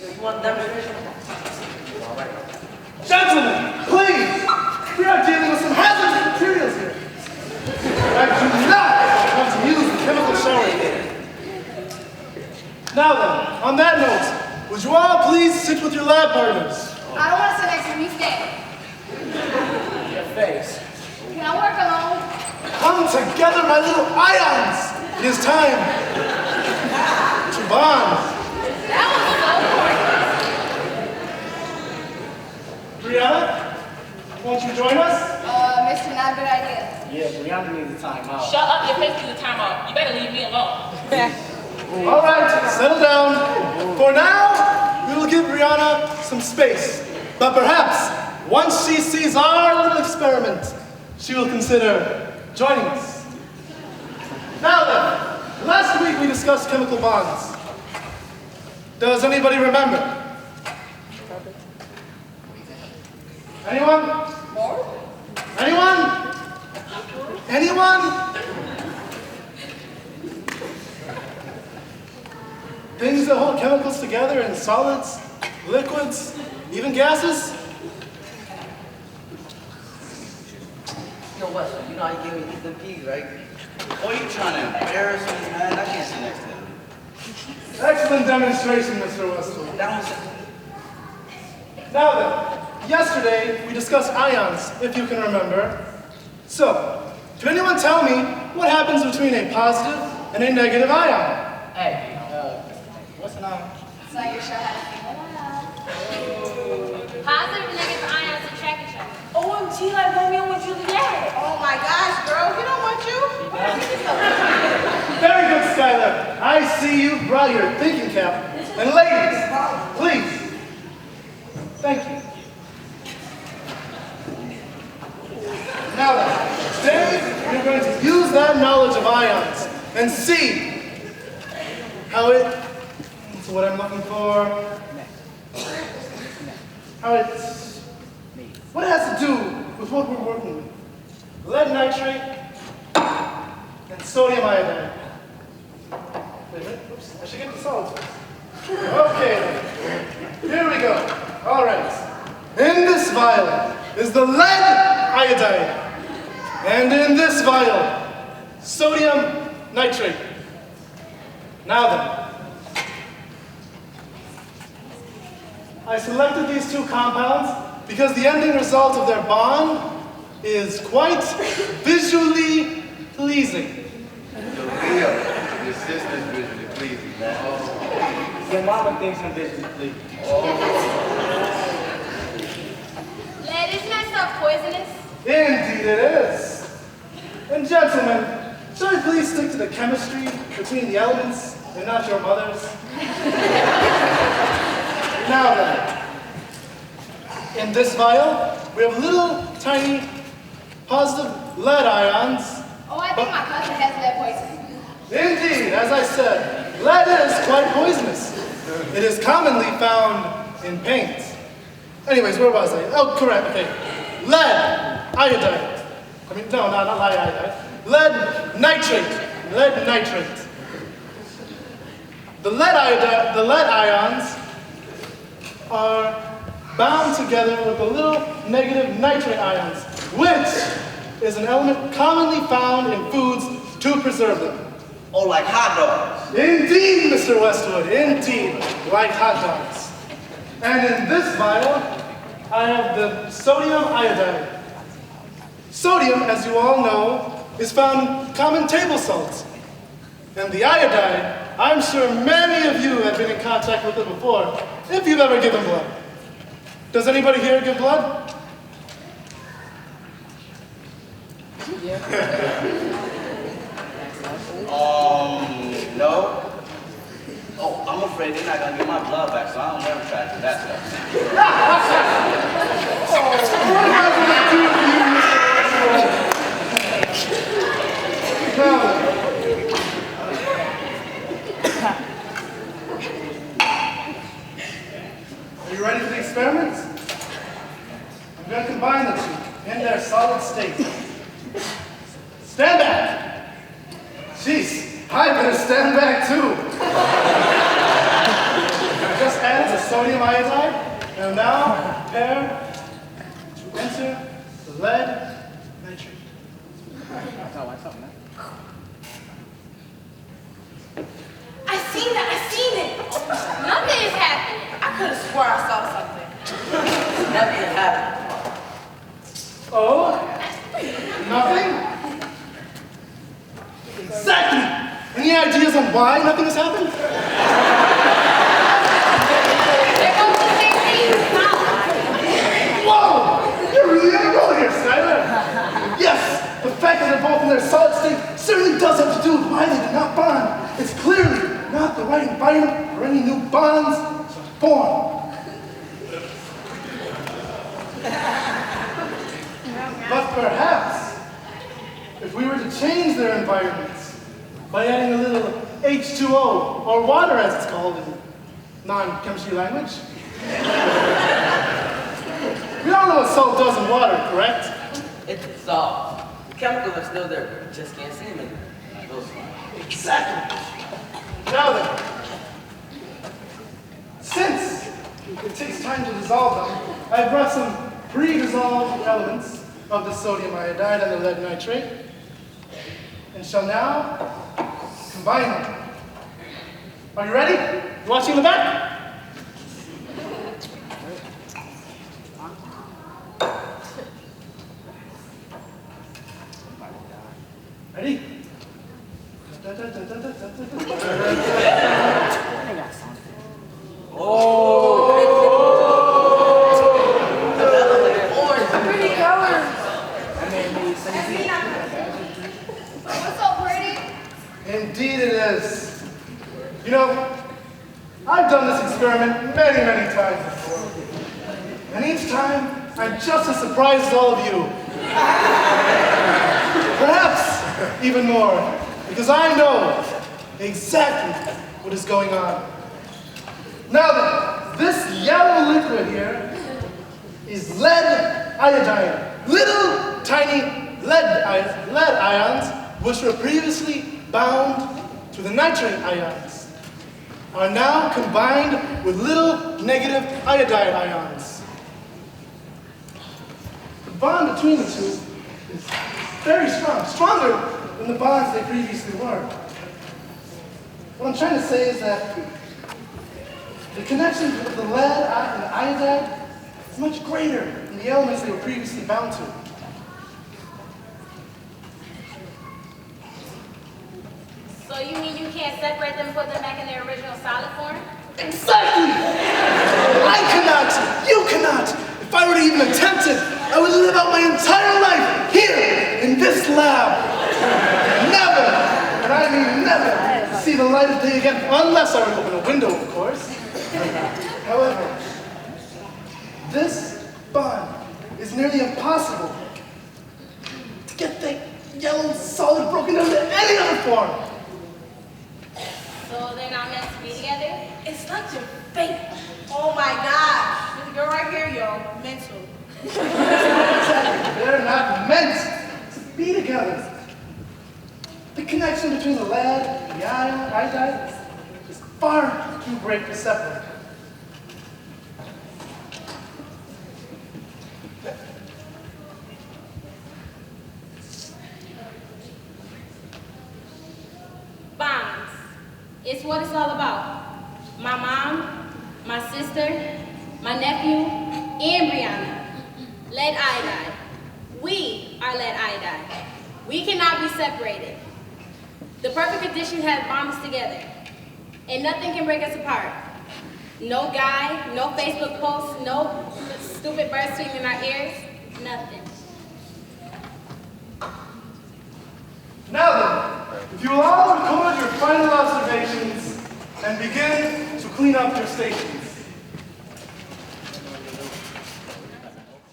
You want a demonstration? All right. Gentlemen, please! We are dealing with some hazardous materials here. I do not want to use the chemical shower here. Now then, on that note, would you all please sit with your lab partners? I don't want to sit next to me, stay. Your face. Can I work alone? Come together, my little ions! It is time to bond. That was so boring. Brianna, won't you join us? Mr. Not a good idea. Yeah, Brianna needs a timeout. Shut up, your face needs a timeout. You better leave me alone. All right, settle down. For now, we will give Brianna some space. But perhaps, once she sees our little experiment, she will consider joining us. Now then, last week we discussed chemical bonds. Does anybody remember? Anyone? More? Anyone? Anyone? Things that hold chemicals together in solids, liquids, even gases? Yo, Wes, you know how you gave me them peas, right? Oh, you trying to embarrass me, man? I can't sit next to him. Excellent demonstration, Mr. Westwood. That was... Now then, yesterday we discussed ions, if you can remember. So, can anyone tell me what happens between a positive and a negative ion? Hey, what's an ion? So you're sure how to figure that out. Positive and negative ions attract each other. OMG, like Romeo and Juliet. Oh my gosh, girl, we don't want you. Very good, Skylar. I see you brought your thinking cap. And ladies, please. Thank you. Now then, today we're going to use that knowledge of ions and see how it's what I'm looking for. What it has to do with what we're working with. Lead nitrate and sodium iodide. Wait a minute, oops, I should get the solids first. Okay, then. Here we go. All right. In this vial is the lead iodide. And in this vial, sodium nitrate. Now then, I selected these two compounds because the ending result of their bond is quite visually pleasing. Your sister's visually pleasing, man. Your mama thinks I'm visually pleasing. Lead, isn't that stuff poisonous? Indeed it is. And gentlemen, shall I please stick to the chemistry between the elements and not your mothers? Now then, in this vial, we have little tiny positive lead ions. Oh, I think my cousin has lead poisoning. Indeed, as I said, lead is quite poisonous. It is commonly found in paint. Anyways, where was I? Oh, correct, okay. Lead iodide. I mean, no, not lead iodide. Lead nitrate. Lead nitrate. The lead ions are bound together with the little negative nitrate ions, which is an element commonly found in foods to preserve them. Oh, like hot dogs. Indeed, Mr. Westwood, indeed, like hot dogs. And in this vial, I have the sodium iodide. Sodium, as you all know, is found in common table salt. And the iodide, I'm sure many of you have been in contact with it before, if you've ever given blood. Does anybody here give blood? No. Oh, I'm afraid they're not gonna get my blood back, so I don't never try to do that stuff. What happened to you, Mr. Westwood? Are you ready for the experiment? I'm going to combine the two in their solid state. Stand back! Jeez, I better stand back too. Just as a sodium iodide, and now prepare to enter the lead nitrate. I seen it. Nothing is happening. I could have swore I saw something. Nothing happened. Oh? Nothing? Exactly! Any ideas on why nothing has happened? There goes the same thing. Whoa! You're really on a roll here, Skyler. Yes, the fact that they're both in their solid state certainly does have to do with why they did not bond. It's clearly not the right environment for any new bonds to form. But perhaps, if we were to change their environments by adding a little H2O, or water as it's called in non-chemistry language. We all know what salt does in water, correct? It dissolves. The chemical is still there. You just can't see them in those lines. Exactly. Now then, since it takes time to dissolve them, I brought some pre-dissolved elements of the sodium iodide and the lead nitrate, and shall now combine them. Are you ready? You watching in the back? Ready? Pretty colors. What's so pretty? Indeed it is. You know, I've done this experiment many, many times before. And each time, I'm just as surprised as all of you. Perhaps even more, because I know exactly what is going on. Now then, this yellow liquid here is lead iodide. Little tiny lead ions, which were previously bound to the nitrate ions, are now combined with little negative iodide ions. The bond between the two is very strong, stronger than the bonds they previously were. What I'm trying to say is that the connection with the lead and the iodide is much greater than the elements they were previously bound to. So you mean you can't separate them and put them back in their original solid form? Exactly! I cannot! You cannot! If I were to even attempt it, I would live out my entire life here in this lab. Never, and I mean never, see the light of day again, unless I were to open a window, of course. However, this bond is nearly impossible to get that yellow solid broken down to any other form. So they're not meant to be together? It's such a fake. Oh my gosh. This girl right here, yo, mental. They're not meant to be together. The connection between the lead and the iodide is far too great to separate. Bonds. It's what it's all about. My mom, my sister, my nephew, and Brianna. Lead iodide. We are lead iodide. We cannot be separated. The perfect conditions have bound us together. And nothing can break us apart. No guy, no Facebook posts, no stupid birds tweeting in our ears, nothing. Now then, if you will all record your final observations and begin to clean up your stations.